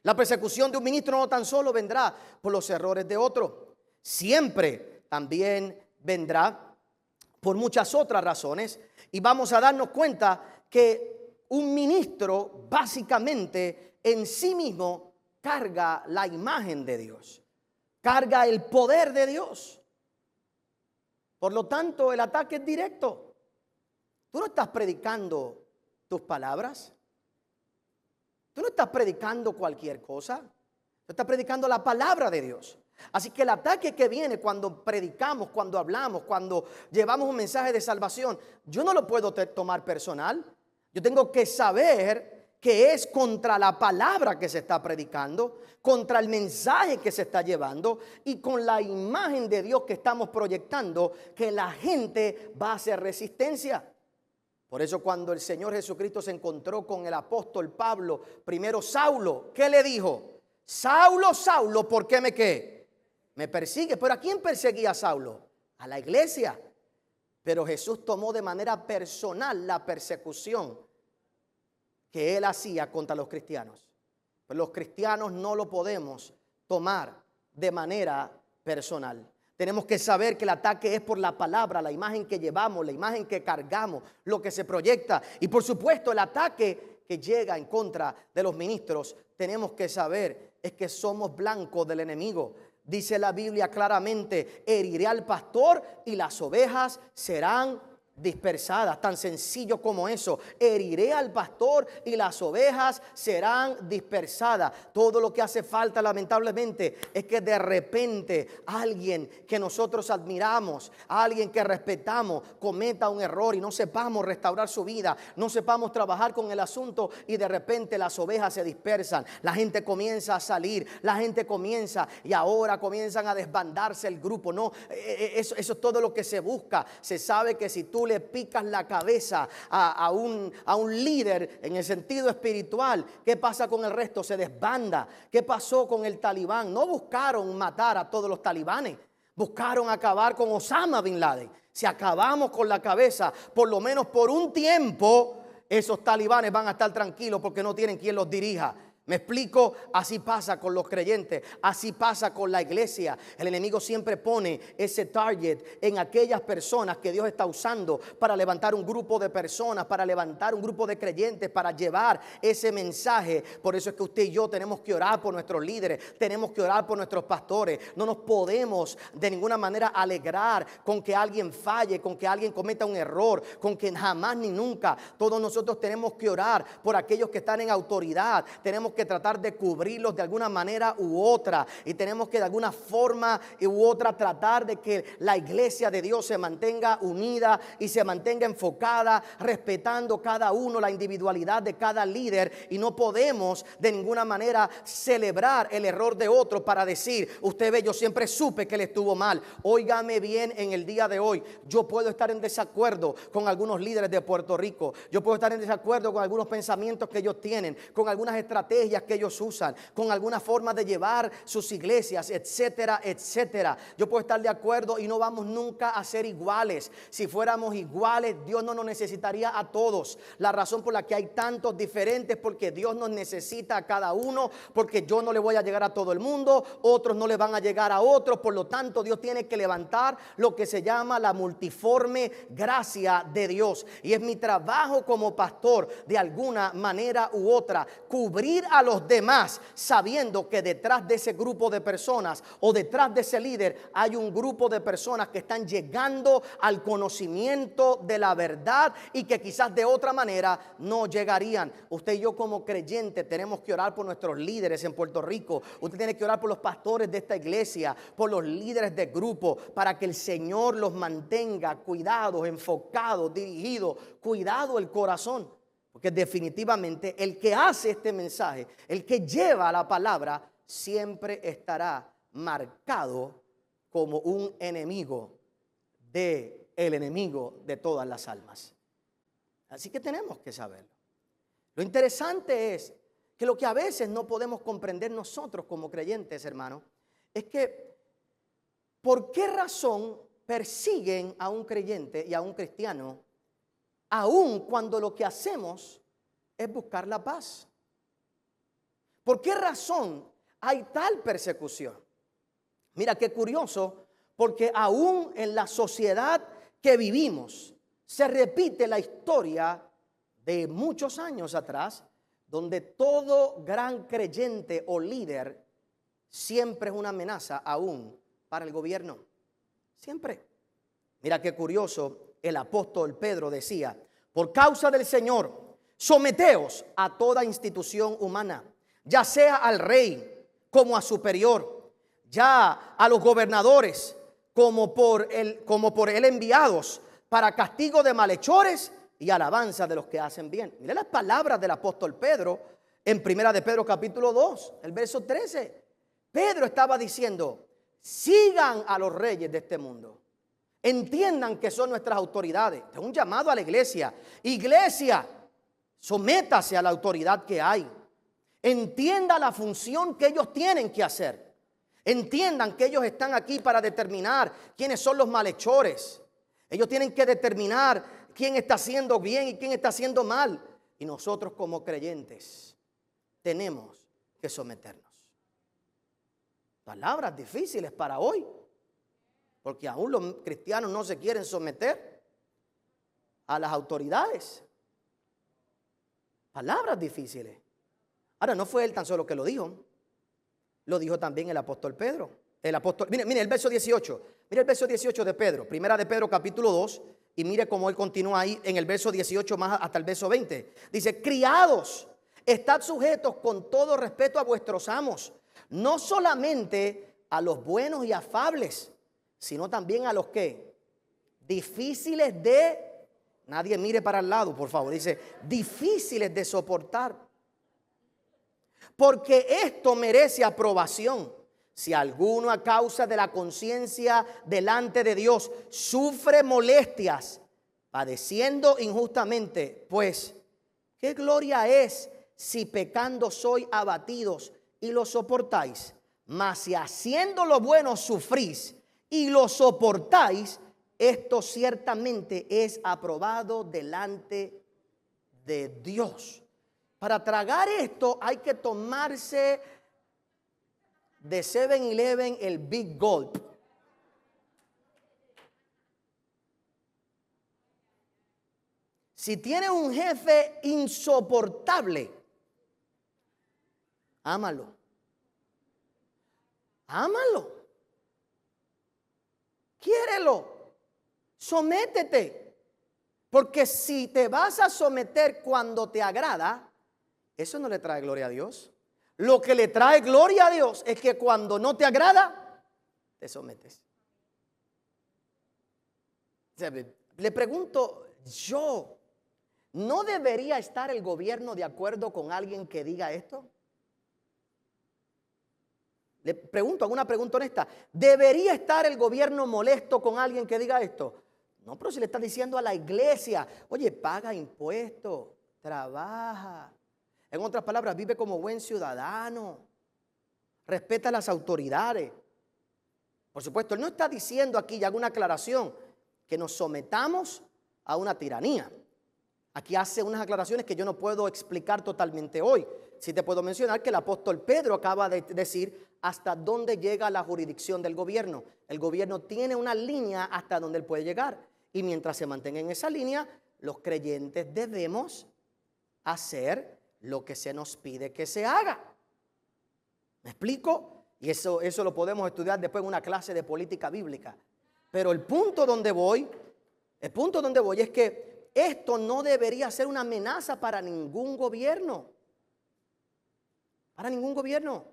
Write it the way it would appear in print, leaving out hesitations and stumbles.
La persecución de un ministro no tan solo vendrá por los errores de otro, siempre también vendrá por muchas otras razones. Y vamos a darnos cuenta que un ministro básicamente en sí mismo carga la imagen de Dios, carga el poder de Dios. Por lo tanto, el ataque es directo. Tú no estás predicando tus palabras. Tú no estás predicando cualquier cosa. Tú estás predicando la palabra de Dios. Así que el ataque que viene cuando predicamos, cuando hablamos, cuando llevamos un mensaje de salvación, yo no lo puedo tomar personal. Yo tengo que saber que es contra la palabra que se está predicando, contra el mensaje que se está llevando y con la imagen de Dios que estamos proyectando, que la gente va a hacer resistencia. Por eso cuando el Señor Jesucristo se encontró con el apóstol Pablo, primero Saulo, ¿qué le dijo? Saulo, Saulo, ¿por qué me persigue? ¿Pero a quién perseguía Saulo? A la iglesia. Pero Jesús tomó de manera personal la persecución que él hacía contra los cristianos. Pero los cristianos no lo podemos tomar de manera personal. Tenemos que saber que el ataque es por la palabra, la imagen que llevamos, la imagen que cargamos, lo que se proyecta. Y por supuesto el ataque que llega en contra de los ministros, tenemos que saber es que somos blancos del enemigo. Dice la Biblia claramente, heriré al pastor y las ovejas serán dispersadas. Tan sencillo como eso. Heriré al pastor y las ovejas serán dispersadas. Todo lo que hace falta lamentablemente es que de repente alguien que nosotros admiramos, alguien que respetamos, cometa un error y no sepamos restaurar su vida, no sepamos trabajar con el asunto y de repente las ovejas se dispersan. La gente comienza a salir, la gente comienza y ahora comienzan a desbandarse el grupo. No, eso es todo lo que se busca. Se sabe que si tú le picas la cabeza a un líder en el sentido espiritual, ¿qué pasa con el resto? Se desbanda. ¿Qué pasó con el talibán? No buscaron matar a todos los talibanes, buscaron acabar con Osama Bin Laden. Si acabamos con la cabeza, por lo menos por un tiempo, esos talibanes van a estar tranquilos porque no tienen quien los dirija. ¿Me explico? Así pasa con los creyentes, así pasa con la iglesia. El enemigo siempre pone ese target en aquellas personas que Dios está usando para levantar un grupo de personas, para levantar un grupo de creyentes, para llevar ese mensaje. Por eso es que usted y yo tenemos que orar por nuestros líderes, tenemos que orar por nuestros pastores. No nos podemos de ninguna manera alegrar con que alguien falle, con que alguien cometa un error, con que jamás ni nunca. Todos nosotros tenemos que orar por aquellos que están en autoridad. Tenemos que tratar de cubrirlos de alguna manera u otra y tenemos que de alguna forma u otra tratar de que la iglesia de Dios se mantenga unida y se mantenga enfocada, respetando cada uno la individualidad de cada líder, y no podemos de ninguna manera celebrar el error de otro para decir, usted ve, yo siempre supe que él estuvo mal. Óigame bien, en el día de hoy yo puedo estar en desacuerdo con algunos líderes de Puerto Rico, yo puedo estar en desacuerdo con algunos pensamientos que ellos tienen, con algunas estrategias que ellos usan, con alguna forma de llevar sus iglesias, etcétera, etcétera. Yo puedo estar de acuerdo y no vamos nunca a ser iguales. Si fuéramos iguales, Dios no nos necesitaría a todos. La razón por la que hay tantos diferentes, porque Dios nos necesita a cada uno, porque yo no le voy a llegar a todo el mundo, otros no le van a llegar a otros. Por lo tanto, Dios tiene que levantar lo que se llama la multiforme gracia de Dios, y es mi trabajo como pastor de alguna manera u otra cubrir a los demás, sabiendo que detrás de ese grupo de personas o detrás de ese líder hay un grupo de personas que están llegando al conocimiento de la verdad y que quizás de otra manera no llegarían. Usted y yo como creyentes tenemos que orar por nuestros líderes en Puerto Rico. Usted tiene que orar por los pastores de esta iglesia, por los líderes de grupo, para que el Señor los mantenga cuidados, enfocados, dirigidos, cuidado el corazón. Porque definitivamente el que hace este mensaje, el que lleva la palabra, siempre estará marcado como un enemigo el enemigo de todas las almas. Así que tenemos que saberlo. Lo interesante es que lo que a veces no podemos comprender nosotros como creyentes, hermano, es que ¿por qué razón persiguen a un creyente y a un cristiano aun cuando lo que hacemos es buscar la paz? ¿Por qué razón hay tal persecución? Mira qué curioso, porque aún en la sociedad que vivimos se repite la historia de muchos años atrás, donde todo gran creyente o líder siempre es una amenaza aún para el gobierno. Siempre. Mira qué curioso, el apóstol Pedro decía: por causa del Señor, someteos a toda institución humana, ya sea al rey como a superior, ya a los gobernadores como por él enviados, para castigo de malhechores y alabanza de los que hacen bien. Mire las palabras del apóstol Pedro en Primera de Pedro capítulo 2, el verso 13. Pedro estaba diciendo: sigan a los reyes de este mundo. Entiendan que son nuestras autoridades. Es un llamado a la iglesia. Iglesia, sométase a la autoridad que hay. Entienda la función que ellos tienen que hacer. Entiendan que ellos están aquí para determinar quiénes son los malhechores. Ellos tienen que determinar quién está haciendo bien y quién está haciendo mal. Y nosotros como creyentes tenemos que someternos. Palabras difíciles para hoy, porque aún los cristianos no se quieren someter a las autoridades. Palabras difíciles. Ahora, no fue él tan solo que lo dijo también el apóstol Pedro. El apóstol, mire el verso 18. Mire el verso 18 de Pedro, Primera de Pedro capítulo 2, y mire cómo él continúa ahí en el verso 18 más hasta el verso 20. Dice: criados, estad sujetos con todo respeto a vuestros amos, no solamente a los buenos y afables, sino también a los que difíciles de, nadie mire para el lado, por favor, dice difíciles de soportar, porque esto merece aprobación. Si alguno a causa de la conciencia delante de Dios sufre molestias, padeciendo injustamente, pues qué gloria es si pecando sois abatidos y lo soportáis. Mas si haciendo lo bueno sufrís y lo soportáis, esto ciertamente es aprobado delante de Dios. Para tragar esto hay que tomarse de 7-Eleven el Big Gulp. Si tienes un jefe insoportable, ámalo. Ámalo. Quiérelo. Sométete. Porque si te vas a someter cuando te agrada, eso no le trae gloria a Dios. Lo que le trae gloria a Dios es que cuando no te agrada, te sometes. Le pregunto yo, ¿no debería estar el gobierno de acuerdo con alguien que diga esto? Le pregunto, hago una pregunta honesta. ¿Debería estar el gobierno molesto con alguien que diga esto? No, pero si le está diciendo a la iglesia: oye, paga impuestos, trabaja. En otras palabras, vive como buen ciudadano, respeta a las autoridades. Por supuesto, él no está diciendo aquí, y hago una aclaración, que nos sometamos a una tiranía. Aquí hace unas aclaraciones que yo no puedo explicar totalmente hoy. Sí te puedo mencionar que el apóstol Pedro acaba de decir hasta dónde llega la jurisdicción del gobierno. El gobierno tiene una línea hasta donde él puede llegar. Y mientras se mantenga en esa línea, los creyentes debemos hacer lo que se nos pide que se haga. ¿Me explico? Y eso lo podemos estudiar después en una clase de política bíblica. Pero el punto donde voy es que esto no debería ser una amenaza para ningún gobierno. Para ningún gobierno.